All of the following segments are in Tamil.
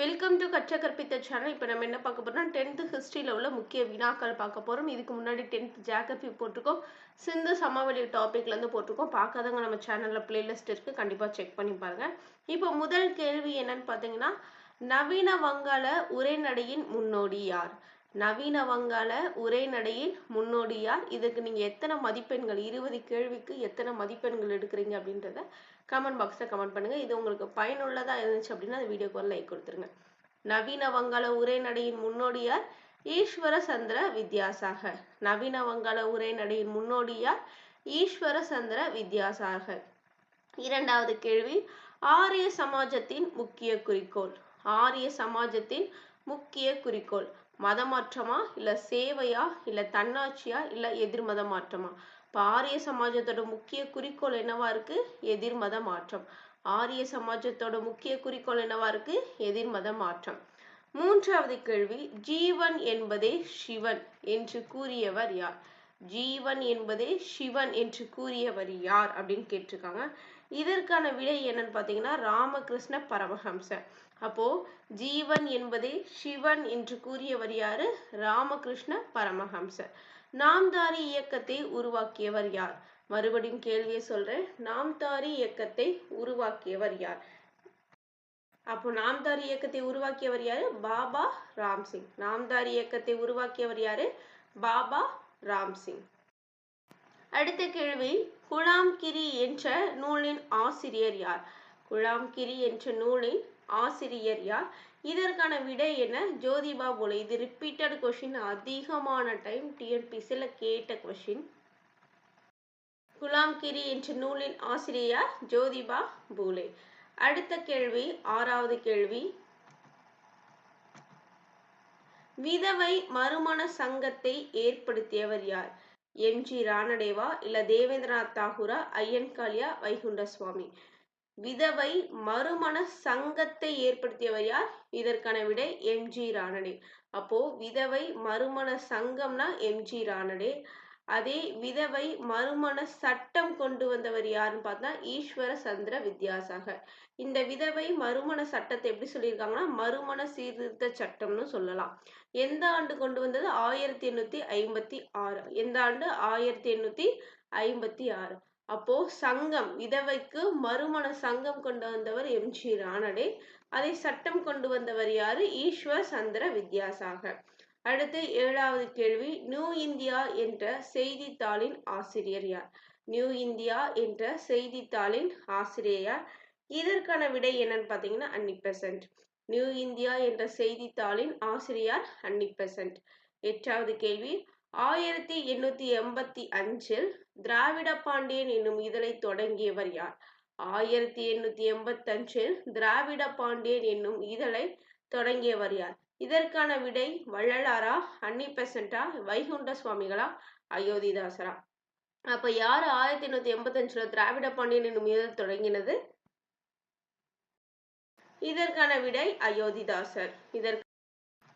வெல்கம் டு கற்ற கற்பித்த சேனல். இப்போ நம்ம என்ன பார்க்க போறோம்னா 10th ஹிஸ்ட்ரியில் உள்ள முக்கிய வினாக்கள் பார்க்க போகிறோம். இதுக்கு முன்னாடி 10th ஜியாகிரபி போட்டிருக்கோம், சிந்து சமவெளி டாபிக்லேருந்து போட்டிருக்கோம். பார்க்காதவங்க நம்ம சேனலில் பிளேலிஸ்ட் இருக்குது, கண்டிப்பாக செக் பண்ணி பாருங்கள். இப்போ முதல் கேள்வி என்னன்னு பார்த்தீங்கன்னா, நவீன வங்காள உரைநடையின் முன்னோடி யார்? நவீன வங்காள உரைநடையின் முன்னோடி யார்? இதுக்கு நீங்கள் எத்தனை மதிப்பெண்கள், 20 கேள்விக்கு எத்தனை மதிப்பெண்கள் எடுக்கிறீங்க அப்படின்றத கமெண்ட் பாக்ஸில் கமெண்ட் பண்ணுங்கள். இது உங்களுக்கு பயனுள்ளதாக இருந்துச்சு அப்படின்னா அந்த வீடியோக்கு ஒரு லைக் கொடுத்துருங்க. நவீன வங்காள உரைநடையின் முன்னோடியார் ஈஸ்வர சந்திர வித்யாசாகர். நவீன வங்காள உரைநடையின் முன்னோடியார் ஈஸ்வர சந்திர வித்யாசாகர். இரண்டாவது கேள்வி, ஆரிய சமாஜத்தின் முக்கிய குறிக்கோள். ஆரிய சமாஜத்தின் முக்கிய குறிக்கோள் மதமாற்றமா, இல்ல சேவையா, இல்ல தன்னாட்சியா, இல்ல எதிர்மத மாற்றமா? இப்போ ஆரிய சமாஜத்தோட முக்கிய குறிக்கோள் என்னவா இருக்கு? எதிர்மத மாற்றம். ஆரிய சமாஜத்தோட முக்கிய குறிக்கோள் என்னவா இருக்கு? எதிர்மத மாற்றம். மூன்றாவது கேள்வி, ஜீவன் என்பதே சிவன் என்று கூறியவர் யார்? ஜீவன் என்பதே சிவன் என்று கூறியவர் யார் அப்படின்னு கேட்டிருக்காங்க. இதற்கான விடை என்னன்னு பார்த்தீங்கன்னா ராமகிருஷ்ண பரமஹம்சர். அப்போ ஜீவன் என்பதே சிவன் என்று கூறியவர் யாரு? ராமகிருஷ்ண பரமஹம்சர். நாம்தாரி இயக்கத்தை உருவாக்கியவர் யார்? மறுபடியும் கேள்வியை சொல்றேன், நாம்தாரி இயக்கத்தை உருவாக்கியவர் யார்? அப்போ நாம்தாரி இயக்கத்தை உருவாக்கியவர் யாரு? பாபா ராம்சிங். நாம்தாரி இயக்கத்தை உருவாக்கியவர் யாரு? பாபா ராம்சிங். அடுத்த கேள்வி, குலாம்கிரி என்ற நூலின் ஆசிரியர் யார்? குலாம்கிரி என்ற நூலின் ஆசிரியர் யார்? இதற்கான விடை என்ன? ஜோதிபா பூலே. இது ரிப்பீட்டட் கொஸ்டின், அதிகமான டைம் டிஎன்பிசியில் கேட்ட கொஸ்டின். குலாம்கிரி என்ற நூலின் ஆசிரியர் ஜோதிபா பூலே. அடுத்த கேள்வி, ஆறாவது கேள்வி, விதவை மறுமண சங்கத்தை ஏற்படுத்தியவர் யார்? எம்.ஜி. ராணடேவா, இல்ல தேவேந்திரநாத் தாகூரா, ஐயன்காளியா, வைகுண்ட சுவாமி? விதவை மறுமண சங்கத்தை ஏற்படுத்தியவர் யார்? இதற்கான விடை எம்.ஜி. ராணடே. அப்போ விதவை மறுமண சங்கம்னா எம்.ஜி. ராணடே. அதே விதவை மறுமண சட்டம் கொண்டு வந்தவர் யாருன்னு பார்த்தா ஈஸ்வர சந்திர வித்யாசாகர். இந்த விதவை மறுமண சட்டத்தை எப்படி சொல்லியிருக்காங்கன்னா மறுமண சீர்திருத்த சட்டம்னு சொல்லலாம். எந்த ஆண்டு கொண்டு வந்தது? 1856. எந்த ஆண்டு? 1856. அப்போ சங்கம், விதவைக்கு மறுமண சங்கம் கொண்டு வந்தவர் எம்.ஜி. ராணடே. அதை சட்டம் கொண்டு வந்தவர் யாரு? ஈஸ்வர் சந்திர வித்யாசாகர். அடுத்து ஏழாவது கேள்வி, நியூ இந்தியா என்ற செய்தித்தாளின் ஆசிரியர் யார்? நியூ இந்தியா என்ற செய்தித்தாளின் ஆசிரியர் யார்? இதற்கான விடை என்னன்னு பார்த்தீங்கன்னா அன்னி பெசன்ட். நியூ இந்தியா என்ற செய்தித்தாளின் ஆசிரியர் அன்னி பெசன்ட். எட்டாவது கேள்வி, 1885 திராவிட பாண்டியன் என்னும் இதழை தொடங்கியவர் யார்? 1885 திராவிட பாண்டியன் என்னும் இதழை தொடங்கியவர் யார்? இதற்கான விடை வள்ளலாரா, அன்னி பெசன்டா, வைகுண்ட சுவாமிகளா, அயோத்திதாசரா? அப்ப யாரு 1885 திராவிட பாண்டியன் என்னும் இதழ் தொடங்கினது? இதற்கான விடை அயோத்திதாசர்.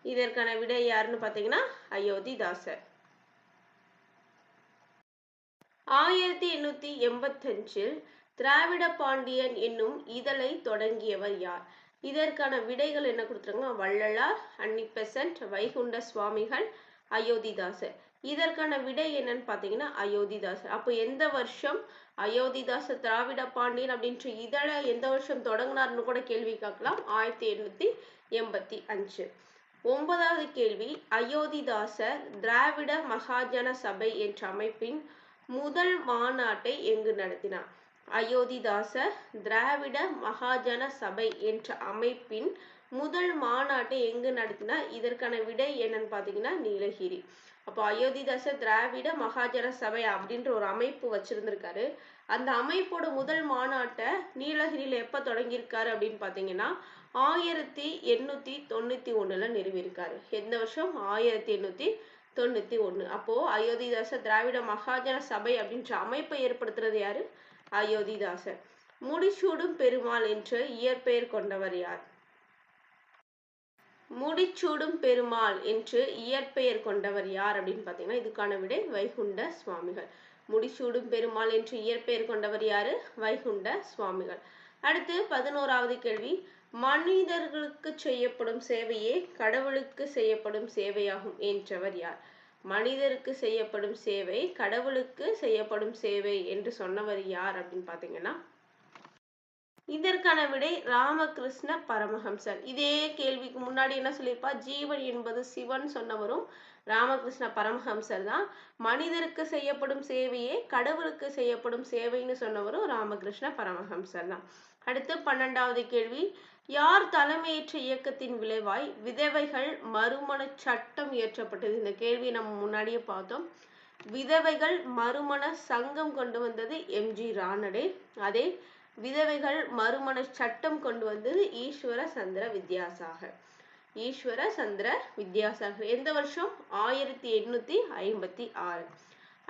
இதற்கான விடை யாருன்னு பார்த்தீங்கன்னா அயோத்திதாசர். 1885 திராவிட பாண்டியன் என்னும் இதழை தொடங்கியவர் யார்? இதற்கான விடைகள் என்ன கொடுத்துருக்காங்க? வள்ளலார், அன்னி பெசன்ட், வைகுண்ட சுவாமிகள், அயோத்திதாசர். இதற்கான விடை என்னன்னு பார்த்தீங்கன்னா அயோத்திதாசர். அப்போ எந்த வருஷம் அயோத்திதாசர் திராவிட பாண்டியன் அப்படின்ற இதழை எந்த வருஷம் தொடங்கினார்னு கூட கேள்வி கேட்கலாம். 1885. 9வது கேள்வி, அயோத்திதாசர் திராவிட மகாஜன சபை என்ற அமைப்பின் முதல் மாநாட்டை எங்கு நடத்தினார்? அயோத்திதாசர் திராவிட மகாஜன சபை என்ற அமைப்பின் முதல் மாநாட்டை எங்கு நடத்தினார்? இதற்கான விடை என்னன்னு பார்த்தீங்கன்னா நீலகிரி. அப்போ அயோத்திதாசர் திராவிட மகாஜன சபை அப்படின்ற ஒரு அமைப்பு வச்சிருந்திருக்காரு. அந்த அமைப்போட முதல் மாநாட்டை நீலகிரியில எப்ப தொடங்கியிருக்காரு அப்படின்னு பார்த்தீங்கன்னா 1891 நிறுவியிருக்காரு. எந்த வருஷம்? 1891. அப்போ அயோத்திதாசர் திராவிட மகாஜன சபை அப்படின்ற அமைப்பை ஏற்படுத்துறது யாரு? அயோத்திதாசர். முடிசூடும் பெருமாள் என்ற இயற்பெயர் கொண்டவர் யார்? முடிச்சூடும் பெருமாள் என்று இயற்பெயர் கொண்டவர் யார் அப்படின்னு பார்த்தீங்கன்னா இதுக்கான விடை வைகுண்ட சுவாமிகள். முடிசூடும் பெருமாள் என்று இயற்பெயர் கொண்டவர் யாரு? வைகுண்ட சுவாமிகள். அடுத்து 11வது கேள்வி, மனிதர்களுக்கு செய்யப்படும் சேவையே கடவுளுக்கு செய்யப்படும் சேவையாகும் என்றவர் யார்? மனிதருக்கு செய்யப்படும் சேவை கடவுளுக்கு செய்யப்படும் சேவை என்று சொன்னவர் யார் அப்படின்னு பாத்தீங்கன்னா, இதற்கான விடை ராமகிருஷ்ண பரமஹம்சர். இதே கேள்விக்கு முன்னாடி என்ன சொல்லியிருப்பா, ஜீவன் என்பது சிவன் சொன்னவரும் ராமகிருஷ்ண பரமஹம்சர் தான். மனிதருக்கு செய்யப்படும் சேவையே கடவுளுக்கு செய்யப்படும் சேவைன்னு சொன்னவரும் ராமகிருஷ்ண பரமஹம்சர் தான். அடுத்து 12வது கேள்வி, யார் தலைமையேற்ற இயக்கத்தின் விளைவாய் விதவைகள் மறுமண சட்டம் இயற்றப்பட்டது? இந்த கேள்வி நம்ம முன்னாடியே பார்த்தோம். விதவைகள் மறுமண சங்கம் கொண்டு வந்தது எம்ஜி ரானடே. அதே விதவைகள் மறுமண சட்டம் கொண்டு வந்தது ஈஸ்வர சந்திர வித்யாசாகர். ஈஸ்வர சந்திர வித்யாசாகர். எந்த வருஷம்? 1856.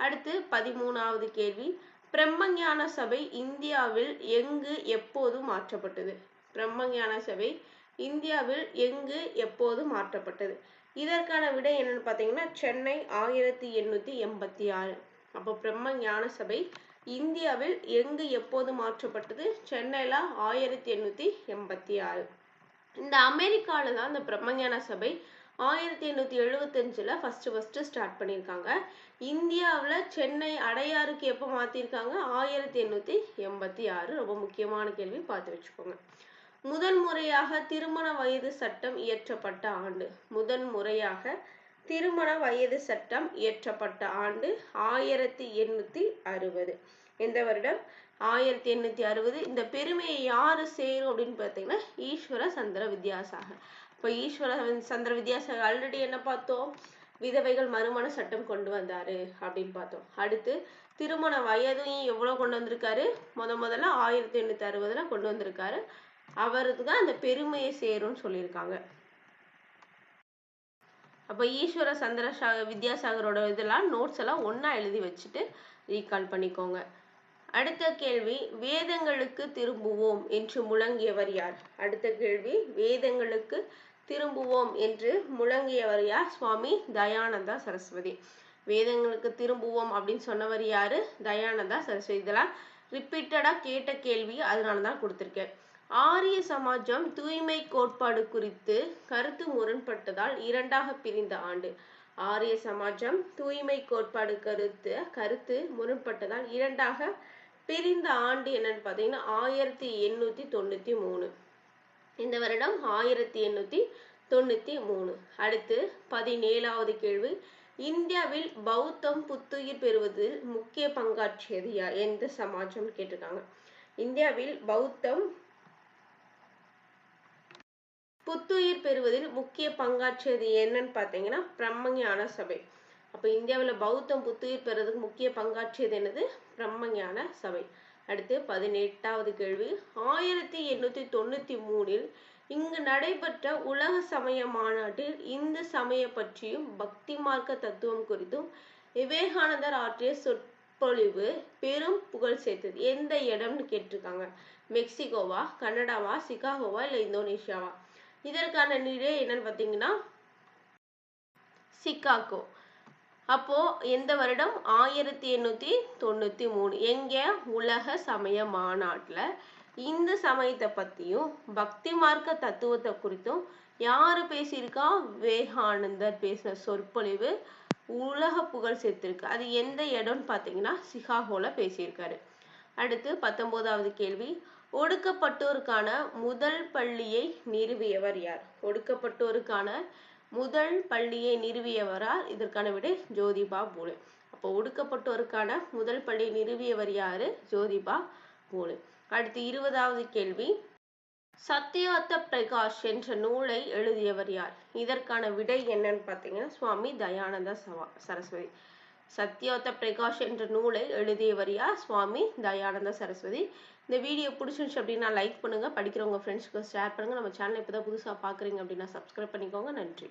அடுத்து 13வது கேள்வி, பிரம்மஞான சபை இந்தியாவில் எங்கு எப்போது மாற்றப்பட்டது? பிரம்மஞான சபை இந்தியாவில் எங்கு எப்போது மாற்றப்பட்டது? இதற்கான விடை என்னன்னு பாத்தீங்கன்னா, சென்னை 1886. அப்போ பிரம்மஞான சபை இந்தியாவில் எங்கு எப்போது மாற்றப்பட்டது? சென்னையில 1886. இந்த அமெரிக்கால தான் இந்த பிரம்மஞான சபை 1875ல ஃபர்ஸ்ட் ஸ்டார்ட் பண்ணியிருக்காங்க. இந்தியாவில் சென்னை அடையாருக்கு எப்போ மாத்திருக்காங்க? 1886. ரொம்ப முக்கியமான கேள்வி, பார்த்து வச்சுக்கோங்க. முதன் முறையாக திருமண வயது சட்டம் இயற்றப்பட்ட ஆண்டு. முதன் முறையாக திருமண வயது சட்டம் இயற்றப்பட்ட ஆண்டு 1860. எந்த வருடம்? 1860. இந்த பெருமையை யாரு சேரும் அப்படின்னு பார்த்தீங்கன்னா, ஈஸ்வர சந்திர வித்யாசாகர். இப்போ ஈஸ்வர சந்திர வித்யாசாகர் ஆல்ரெடி என்ன பார்த்தோம்? விதவைகள் மறுமண சட்டம் கொண்டு வந்தாரு அப்படின்னு பார்த்தோம். அடுத்து திருமண வயதையும் எவ்வளவு கொண்டு வந்திருக்காரு? முதல்ல 1860ல கொண்டு வந்திருக்காரு. அவருக்கு தான் அந்த பெருமையை சேரும்னு சொல்லியிருக்காங்க. அப்போ ஈஸ்வர சந்திர வித்யாசாகரோட இதெல்லாம் நோட்ஸ் எல்லாம் ஒன்னா எழுதி வச்சுட்டு ரீகால் பண்ணிக்கோங்க. அடுத்த கேள்வி, வேதங்களுக்கு திரும்புவோம் என்று முழங்கியவர் யார்? அடுத்த கேள்வி, வேதங்களுக்கு திரும்புவோம் என்று முழங்கியவர் யார்? சுவாமி தயானந்தா சரஸ்வதி. வேதங்களுக்கு திரும்புவோம் அப்படின்னு சொன்னவர் யாரு? தயானந்தா சரஸ்வதி. இதெல்லாம் ரிப்பீட்டடா கேட்ட கேள்வி, அதனாலதான் கொடுத்திருக்கேன். ஆரிய சமாஜம் தூய்மை கோட்பாடு குறித்து கருத்து முரண்பட்டதால் இரண்டாக பிரிந்த ஆண்டு. ஆரிய சமாஜம் தூய்மை கோட்பாடு கருத்து முரண்பட்டதால் இரண்டாக பிரிந்த ஆண்டு என்னன்னு பாத்தீங்கன்னா 1893. இந்த வருடம் 1893. அடுத்து 17வது கேள்வி, இந்தியாவில் பௌத்தம் புத்துயிர் பெறுவதில் முக்கிய பங்காற்றியது யார்? எந்த சமாஜம் கேட்டிருக்காங்க. இந்தியாவில் பௌத்தம் புத்துயிர் பெறுவதில் முக்கிய பங்காற்றியது என்னன்னு பாத்தீங்கன்னா பிரம்மஞான சபை. அப்ப இந்தியாவில் பௌத்தம் புத்துயிர் பெறுவதற்கு முக்கிய பங்காற்றியது என்னது? பிரம்மஞான சபை. அடுத்து 18வது கேள்வி, 1893 இங்கு நடைபெற்ற உலக சமய மாநாட்டில் இந்து சமய பற்றியும் பக்தி மார்க்க தத்துவம் குறித்தும் விவேகானந்தர் ஆற்றிய சொற்பொழிவு பெரும் புகழ் சேர்த்தது. எந்த இடம்னு கேட்டிருக்காங்க. மெக்சிகோவா, கனடாவா, சிகாகோவா, இல்ல இந்தோனேஷியாவா? இதற்கான நிலை என்னன்னு பாத்தீங்கன்னா சிகாகோ. அப்போ எந்த வருடம்? 1893. எங்க? உலக சமய மாநாட்டுல இந்து சமயத்தை பத்தியும் பக்தி மார்க்க தத்துவத்தை குறித்தும் யாரு பேசியிருக்கா? விவேகானந்தர் பேசின சொற்பொழிவு உலக புகழ் சேர்த்திருக்கு. அது எந்த இடம்னு பாத்தீங்கன்னா சிகாகோல பேசியிருக்காரு. அடுத்து 19வது கேள்வி, ஒடுக்கப்பட்டோருக்கான முதல் பள்ளியை நிறுவியவர் யார்? ஒடுக்கப்பட்டோருக்கான முதல் பள்ளியை நிறுவியவரா? இதற்கான விடை ஜோதிபா பூலே. அப்போ ஒடுக்கப்பட்டோருக்கான முதல் பள்ளியை நிறுவியவர் யாரு? ஜோதிபா பூலே. அடுத்து 20வது கேள்வி, சத்யோத்த பிரகாஷ் என்ற நூலை எழுதியவர் யார்? இதற்கான விடை என்னன்னு பாத்தீங்கன்னா சுவாமி தயானந்த சரஸ்வதி. சத்யோத்த பிரகாஷ் என்ற நூலை எழுதியவர் யார்? சுவாமி தயானந்த சரஸ்வதி. இந்த வீடியோ பிடிச்சிருந்துச்சு அப்படின்னா லைக் பண்ணுங்க, படிக்கிறவங்க ஃப்ரெண்ட்ஸ்க்கு ஷேர் பண்ணுங்க. நம்ம சேனல் இப்பதான் புதுசா பாக்குறீங்க அப்படின்னா சப்ஸ்கிரைப் பண்ணிக்கோங்க. நன்றி.